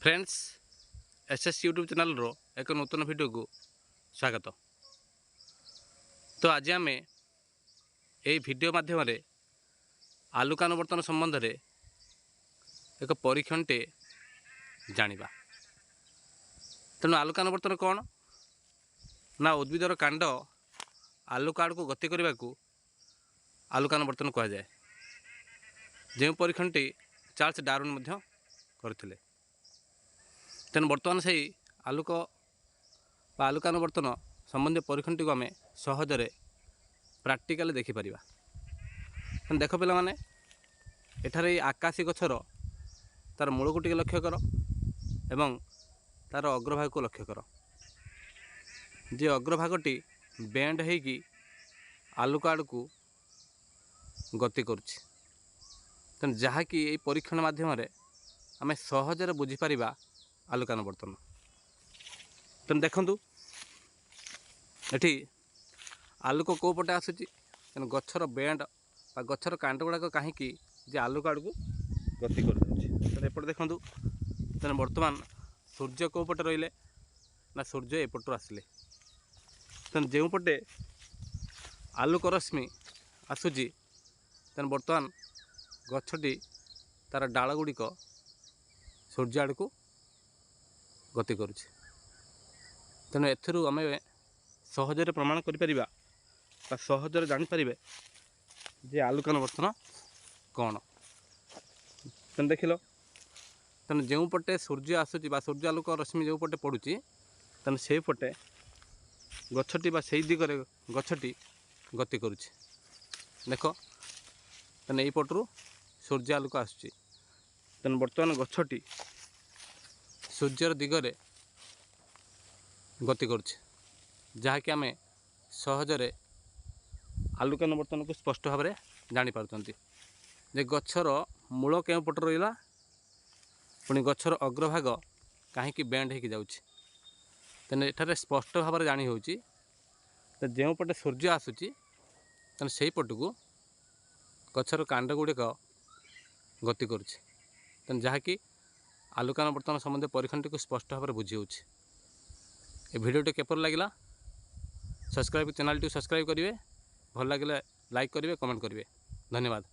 Friends SS YouTube channel रो एक नूतन video को स्वागत। तो आज आम यही वीडियो माध्यम आलुका अनुवर्तन संबंध में एक परीक्षणटे जानिबा। तेणु आलुका अनुवर्तन कौन ना उद्भिदर कांड आलुका आड़ को गति करने को आलुका अनुवर्तन कह जाए। जो परीक्षणटी चार्ल्स डार्विन करथिले। तेणु बर्तमान से आलुका अनुवर्तन संबंधी परीक्षणटी को आम सहजरे प्राक्टिकल देखिपर। देख पे मैंने एठार आकाशी गछर तार मूल को लक्ष्य कर एवं तार अग्रभाग को लक्ष्य कर। जे अग्रभागटी बेंड होगी आलुका आड़ को गति करुच्ची। तेणु जहाँकि यही परीक्षण मध्यम आम सहजरे बुझीपर आलुका अनुवर्तन। तेणु देखु ये आलुक कौ पटे आसूँ तेणु गछर बेंड गछर कांड गुड़ाक कहीं जे आलुका आड़ को गति कर देखु। तेणु बर्तमान सूर्य कौ पटे रहिले ना सूर्य एपटू आसिले। तेणु जो पटे आलुक रश्मि आसूँ तेणु बर्तमान गछटी तार डाल गुड़िक सूर्य आड़ को गति करुच्ची। तेणु एथुरु आम सहजरे प्रमाण करिपरिबा बा सहजरे जानिपारे जे आलुका अनुवर्तन कौन। तेणु देख तेणु जो पटे सूर्य आसूँ बा सूर्य आलोक रश्मि जो पटे पड़ुची तेणु से पटे गछटी बा से दिगरे गछटी गति करुच्ची। देख तेणु यही पटरू सूर्य आलोक आसूँ। तेणु बर्तमान गछटी सूर्यर दिगरे गति करुच्ची जहाँकि आम सहजरे आलुका अनुवर्तन को स्पष्ट भाव में जानीपार्चंती जे गछर मूल केउ पट रहा पुणी गछर अग्रभाग कहीं बेंड हो जाऊँगी। तेणु एठार स्पष्ट भाव में जानी होची जो पटे सूर्य आसूँ तेणु से पटू गछर कांड गुड़िक गति करुच्ची। तेणु जहाँकि आलुका अनुवर्तन संबंधी परीक्षणटी को स्पष्ट भाव में बुझी होची। ए भिडियोटी केपर लगिला सब्सक्राइब चैनल टी सब्सक्राइब करेंगे, भल लगे लाइक करेंगे, कमेंट करेंगे। धन्यवाद।